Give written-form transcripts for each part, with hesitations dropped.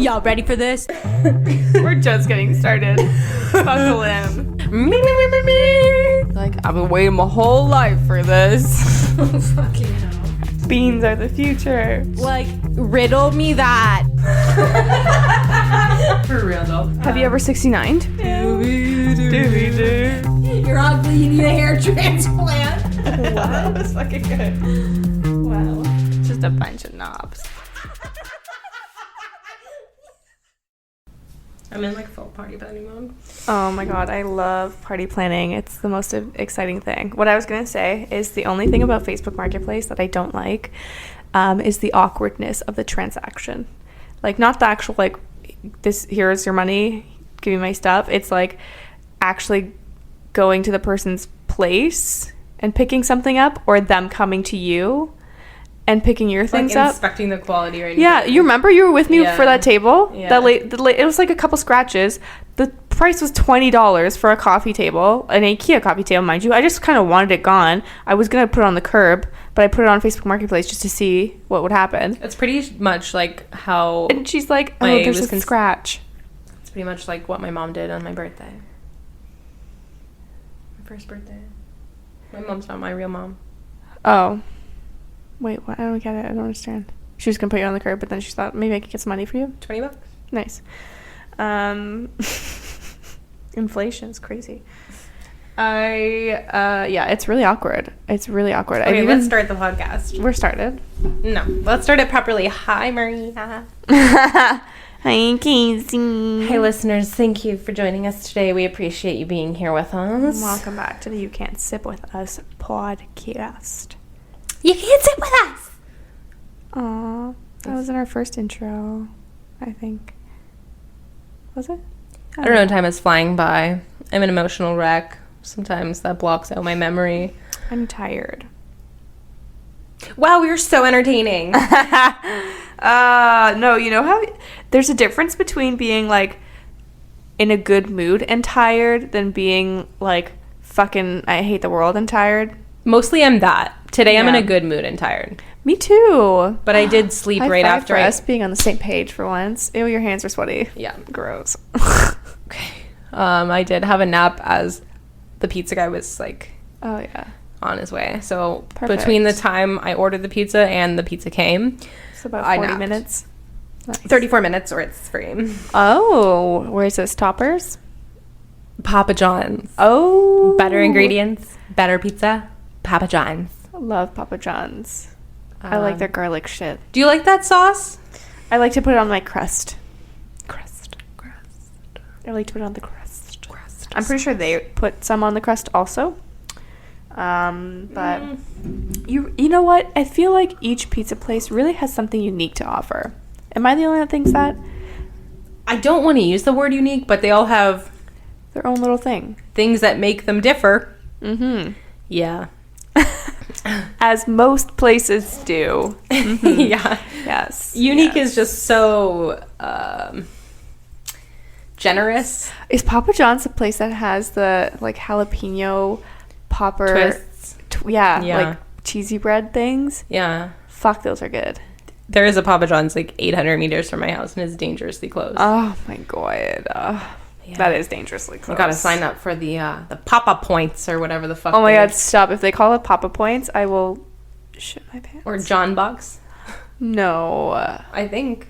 Y'all ready for this? We're just getting started. Buckle in. Like, I've been waiting my whole life for this. Fucking hell. Beans are the future. Like, riddle me that. For real though. Have you ever 69'd? You're ugly, you need a hair transplant. Wow, that was fucking good. Wow. Just a bunch of knobs. I'm in like full party planning mode. Oh my god, I love party planning. It's the most exciting thing. What I was gonna say is the only thing about Facebook Marketplace that I don't like is the awkwardness of the transaction. Like, not the actual like, this, here's your money, give me my stuff. It's like actually going to the person's place and picking something up, or them coming to you and picking your things like up. Inspecting the quality right now. Yeah, you remember you were with me for that table? Yeah. It was like a couple scratches. The price was $20 for a coffee table, an IKEA coffee table, mind you. I just kind of wanted it gone. I was going to put it on the curb, but I put it on Facebook Marketplace just to see what would happen. It's pretty much like how... And she's like, oh, there's a scratch. It's pretty much like what my mom did on my birthday. My first birthday. My mom's not my real mom. Oh. Wait, what? I don't get it. I don't understand. She was going to put you on the curb, but then she thought, maybe I could get some money for you. $20. Nice. Inflation is crazy. Yeah, it's really awkward. It's really awkward. Okay, let's start the podcast. We're started. No, let's start it properly. Hi, Maria. Hi, Casey. Hey, listeners. Thank you for joining us today. We appreciate you being here with us. Welcome back to the You Can't Sip With Us podcast. You can't sit with us. Aw, that was in our first intro, I think. Was it? I don't know. Time is flying by. I'm an emotional wreck. Sometimes that blocks out my memory. I'm tired. Wow, we were so entertaining. No, you know how there's a difference between being like in a good mood and tired than being like fucking I hate the world and tired. Mostly I'm that. Today I'm in Yeah. a good mood and tired. Me too. But I did sleep right High five after for us being on the same page for once. Ew, your hands are sweaty. Yeah. Gross. Okay. I did have a nap as the pizza guy was like Oh yeah. on his way. So Perfect. between the time I ordered the pizza and the pizza came, It's about I 40 napped. minutes. Nice. 34 minutes or it's free. Oh, where is this? Toppers? Papa John's. Oh. Better ingredients, better pizza, Papa John's. Love Papa John's. I like their garlic shit. Do you like that sauce? I like to put it on my crust. I like to put it on the crust. I'm pretty sure they put some on the crust also. But you know what? I feel like each pizza place really has something unique to offer. Am I the only one that thinks that? I don't want to use the word unique, but they all have Their own little thing. things that make them differ. Mm-hmm. Yeah. As most places do. Mhm. Yeah. Yes. Unique yes. is just so generous. Is Papa John's the place that has the like jalapeno popper Twists. Yeah, Yeah. like cheesy bread things? Yeah. Fuck, those are good. There is a Papa John's like 800 meters from my house and it's dangerously close. Oh my god. Yeah. That is dangerously close. I gotta sign up for the Papa Points or whatever the fuck. Oh my they- god, stop. If they call it Papa Points, I will shit my pants. Or John Bucks. No. I think.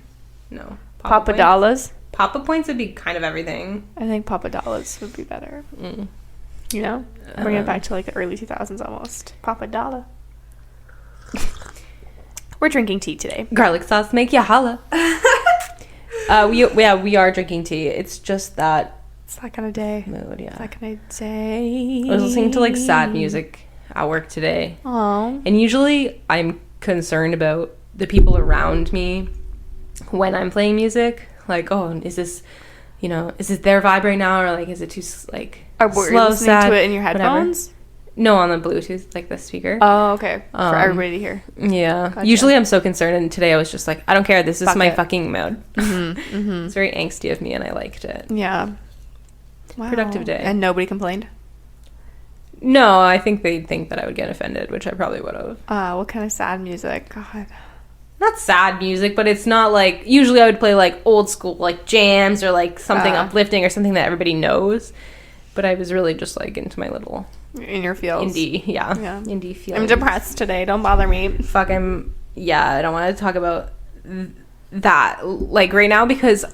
No. Papa Points? Dollars? Papa Points would be kind of everything. I think Papa Dollars would be better. Mm. You know? Bring it back to like the early 2000s almost. Papa Dollar. We're drinking tea today. Garlic sauce make ya holla. We are drinking tea. It's just that It's that kind of day. mood, yeah. It's that kind of day. I was listening to like sad music at work today. Oh. And usually I'm concerned about the people around me when I'm playing music. Like, oh, is this their vibe right now? Or like, is it too like Are you slow, listening sad, to it in your whatever? headphones? No, on the Bluetooth, like the speaker. Oh, okay. For Um, everybody to hear. Yeah. Gotcha. Usually I'm so concerned, and today I was just like, I don't care. This is Fuck my it. fucking mood. Mm-hmm. It's very angsty of me, and I liked it. Yeah. Wow. Productive day. And nobody complained? No, I think they'd think that I would get offended, which I probably would have. What kind of sad music? God. not sad music, but it's not like, usually I would play like old school, like jams or like something uplifting or something that everybody knows. But I was really just like into my little in your feels. Indie, indie feelings. I'm depressed today. Don't bother me. Fuck, I don't want to talk about that like right now because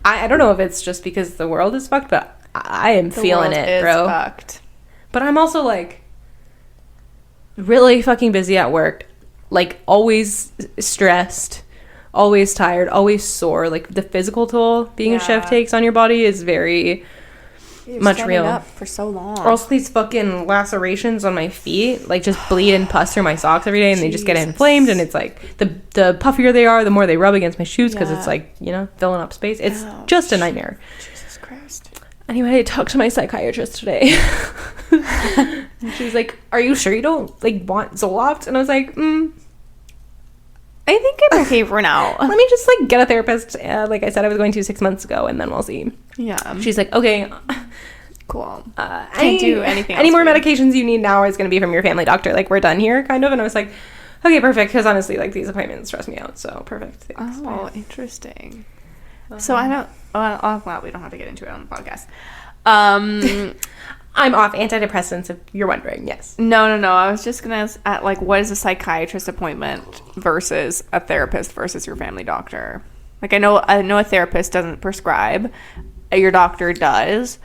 I don't know if it's just because the world is fucked, but I am feeling it, bro. Fucked. But I'm also like really fucking busy at work, like always stressed, always tired, always sore. Like the physical toll being a chef takes on your body is very much real. Up for so long. Also these fucking lacerations on my feet, like just bleed and pus through my socks every day, and they just get inflamed, and it's like the puffier they are, the more they rub against my shoes because it's like, you know, filling up space. It's just a nightmare. Jesus Christ. Anyway, I talked to my psychiatrist today. And she was like, "Are you sure you don't like want Zoloft?" And I was like, I think I'm okay for now. Let me just like get a therapist. Like I said, I was going to 6 months ago, and then we'll see. Yeah. She's like, "Okay, cool. Can't do anything Any else more for you. medications you need now is going to be from your family doctor. Like we're done here, kind of." And I was like, "Okay, perfect." Because honestly, like these appointments stress me out. So perfect. Thanks. Oh, interesting. So I don't. Well, we don't have to get into it on the podcast. I'm off antidepressants, if you're wondering. Yes. No. I was just gonna ask, like, what is a psychiatrist appointment versus a therapist versus your family doctor? Like, I know a therapist doesn't prescribe, your doctor does,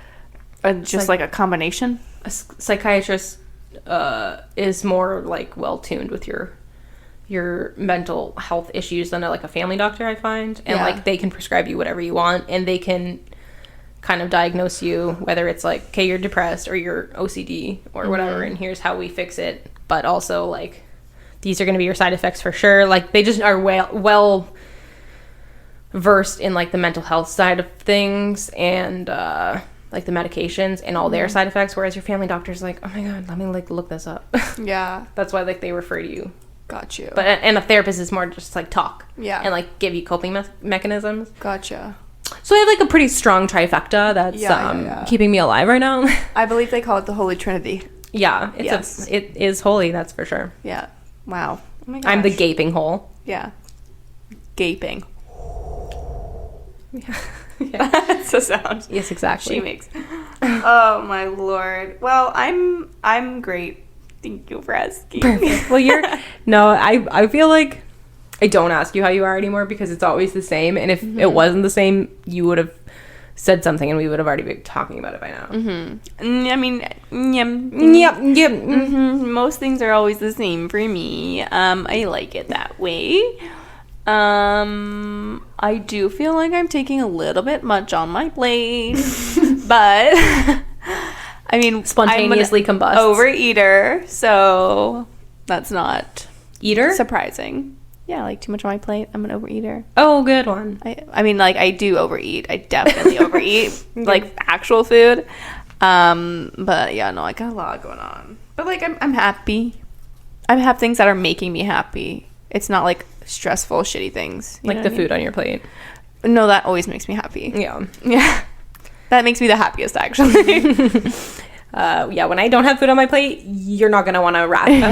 just like a combination. A psychiatrist is more like well tuned with your mental health issues than like a family doctor, I find, and like they can prescribe you whatever you want, and they can kind of diagnose you whether it's like, okay, you're depressed or you're OCD or whatever, and here's how we fix it. But also like these are going to be your side effects for sure. Like they just are well versed in like the mental health side of things and like the medications and all their side effects, whereas your family doctor's like, oh my god, let me like look this up. Yeah. That's why like they refer to you. Got you. But and a therapist is more just like talk and like give you coping mechanisms. Gotcha. So I have like a pretty strong trifecta that's keeping me alive right now. I believe they call it the Holy Trinity. Yeah, it is holy, that's for sure. Yeah. Wow. Oh my gosh. I'm the gaping hole. Yeah. Gaping. Yeah. That's a sound. Yes, exactly. She makes. Oh my lord. Well, I'm great. Thank you for asking. Perfect. Well, I feel like I don't ask you how you are anymore because it's always the same. And if it wasn't the same, you would have said something and we would have already been talking about it by now. I mean, most things are always the same for me. I like it that way. I do feel like I'm taking a little bit much on my plate, but I mean, spontaneously combust. Overeater, so that's not eater surprising. Yeah, like too much on my plate. I'm an overeater. Oh, good one. I mean, like I do overeat. I definitely overeat, like actual food. But yeah, no, I got a lot going on. But like, I'm happy. I have things that are making me happy. It's not like stressful, shitty things. Like the food on your plate. No, that always makes me happy. Yeah. That makes me the happiest, actually. Yeah, when I don't have food on my plate, you're not gonna want to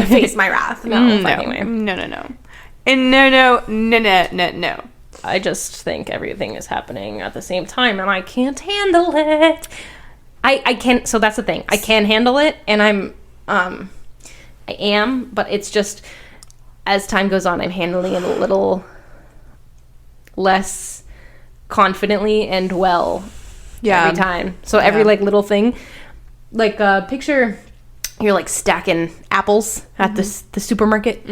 face my wrath. No. And no. I just think everything is happening at the same time, and I can't handle it. I can't. So that's the thing. I can handle it, and I am, but it's just as time goes on, I'm handling it a little less confidently and well. Yeah. Every time. So every like little thing, like picture you're like stacking apples at the supermarket.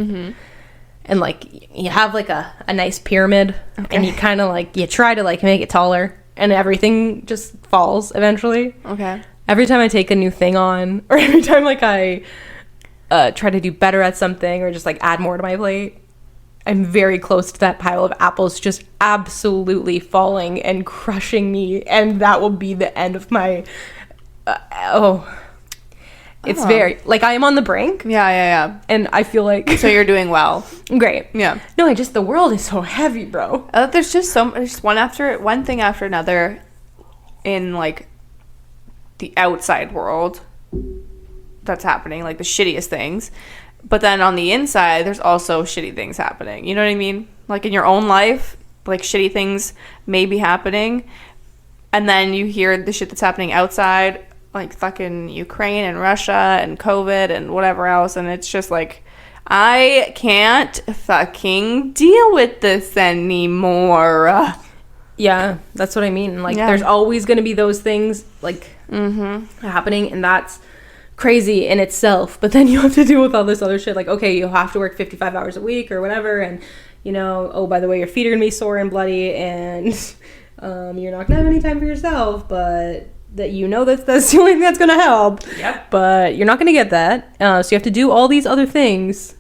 And like you have like a nice pyramid, and you kind of like you try to like make it taller, and everything just falls eventually. Okay. Every time I take a new thing on, or every time like I try to do better at something, or just like add more to my plate, I'm very close to that pile of apples just absolutely falling and crushing me, and that will be the end of my It's very, like, I am on the brink. Yeah. And I feel like... So you're doing well. Great. Yeah. No, the world is so heavy, bro. There's just one thing after another in, like, the outside world that's happening, like, the shittiest things. But then on the inside, there's also shitty things happening. You know what I mean? Like in your own life, like shitty things may be happening. And then you hear the shit that's happening outside, like fucking Ukraine and Russia and COVID and whatever else. And it's just like, I can't fucking deal with this anymore. Yeah, that's what I mean. Like, there's always going to be those things, like, happening, and that's crazy in itself. But then you have to deal with all this other shit. Like, okay, you have to work 55 hours a week or whatever, and, you know, oh, by the way, your feet are going to be sore and bloody, and you're not going to have any time for yourself, but that you know that's the only thing that's going to help. Yep. But you're not going to get that. So you have to do all these other things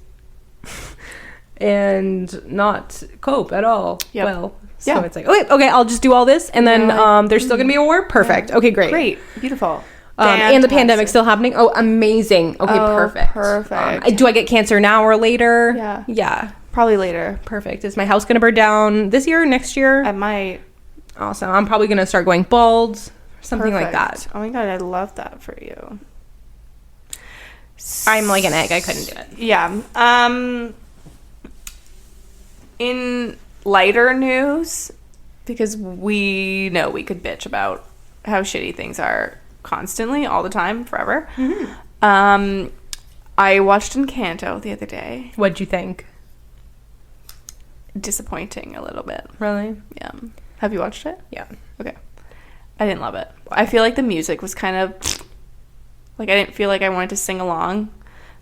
and not cope at all. Yep. Well, so it's like, okay, I'll just do all this, and then there's still going to be a war? Perfect. Yeah. Okay, great. Great. Beautiful. And the pandemic's still happening? Oh, amazing. Okay, perfect. Perfect. Do I get cancer now or later? Yeah. Yeah. Probably later. Perfect. Is my house going to burn down this year, next year? I might. Awesome. I'm probably going to start going bald. Something like that. Oh my God, I love that for you. I'm like an egg. I couldn't do it. Yeah. In lighter news, because we know we could bitch about how shitty things are constantly, all the time, forever. Mm-hmm. I watched Encanto the other day. What'd you think? Disappointing a little bit. Really? Yeah. Have you watched it? Yeah. Okay. I didn't love it. I feel like the music was kind of like, I didn't feel like I wanted to sing along.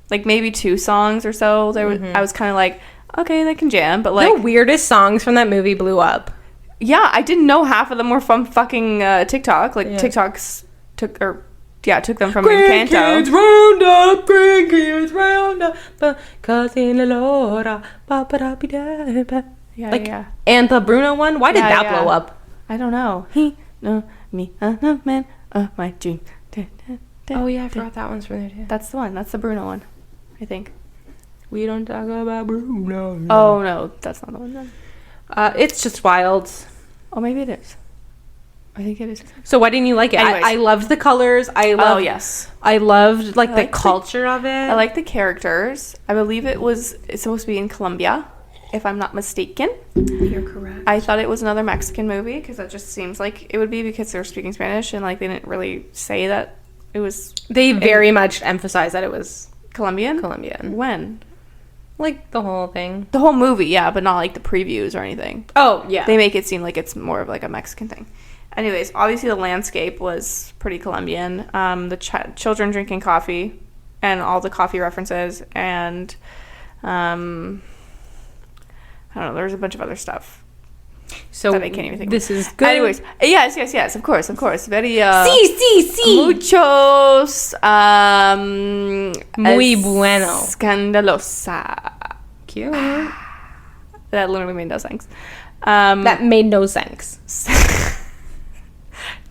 Like maybe 2 songs or so. I was kind of like, okay, they can jam, but like the weirdest songs from that movie blew up. Yeah, I didn't know half of them were from fucking TikTok. Like TikToks took them from Encanto. Grandkids round up, cousin Laura, Yeah. And the Bruno one, why did that blow up? I don't know. He no me no man my dream. Oh yeah, I forgot that one's from there too. That's the one. That's the Bruno one, I think. We don't talk about Bruno. Oh no, that's not the one then. It's just wild. Oh, maybe it is. I think it is. So why didn't you like it? I loved the colors. I loved like the culture of it. I like the characters. I believe it's supposed to be in Colombia, if I'm not mistaken. You're correct. I thought it was another Mexican movie because that just seems like it would be, because they were speaking Spanish and like they didn't really say that it was. They very much emphasized that it was Colombian. When? Like the whole thing. The whole movie, yeah, but not like the previews or anything. Oh, yeah. They make it seem like it's more of like a Mexican thing. Anyways, obviously the landscape was pretty Colombian. The children drinking coffee and all the coffee references, and I don't know, there's a bunch of other stuff. So that I can't even think this of. is good. Anyways, yes, of course. Very Sí. Muchos Muy bueno. Scandalosa. Cute. That literally made no sense. That made no sense.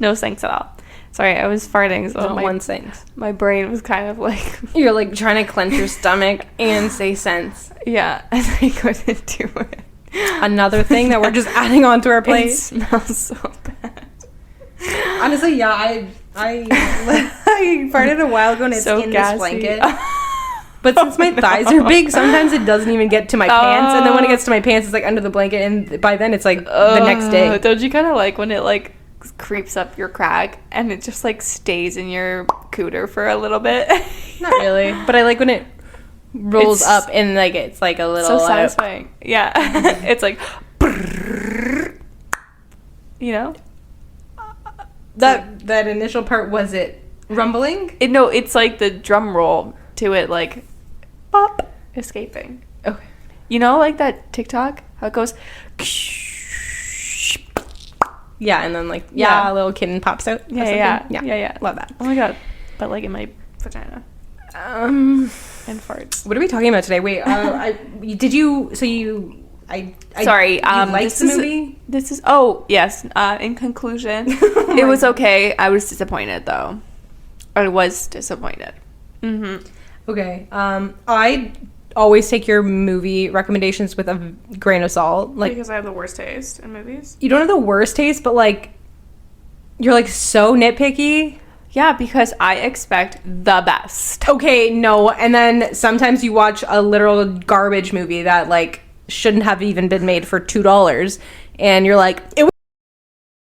No sense at all. Sorry, I was farting, so one sense. My brain was kind of like You're like trying to clench your stomach and say sense. Yeah, and I couldn't do it. Another thing that we're just adding on to our plate. It smells so bad. Honestly, yeah, I farted a while ago and it's so in gassy. this blanket. But since my thighs are big, sometimes it doesn't even get to my pants. And then when it gets to my pants, it's like under the blanket. And by then, it's like the next day. Don't you kind of like when it like creeps up your crack and it just like stays in your cooter for a little bit? Not really. But I like when it rolls up and like it's like a little so satisfying. Yeah. It's like, you know, that initial part, was it rumbling? It's like the drum roll to it, like pop, escaping. Okay. You know, like that TikTok, how it goes. Yeah, and then like a little kitten pops out. Yeah. Love that. Oh my God, but like in my vagina. And farts. What are we talking about today? Wait, did you? So you? Sorry. You liked the movie? This is. Oh yes. In conclusion, it was okay. I was disappointed though. I was disappointed. Mm-hmm. Okay. I always take your movie recommendations with a grain of salt. Like, because I have the worst taste in movies. You don't have the worst taste, but like, you're like so nitpicky. Yeah, because I expect the best. Okay, no. And then sometimes you watch a literal garbage movie that like shouldn't have even been made for $2, and you're like, it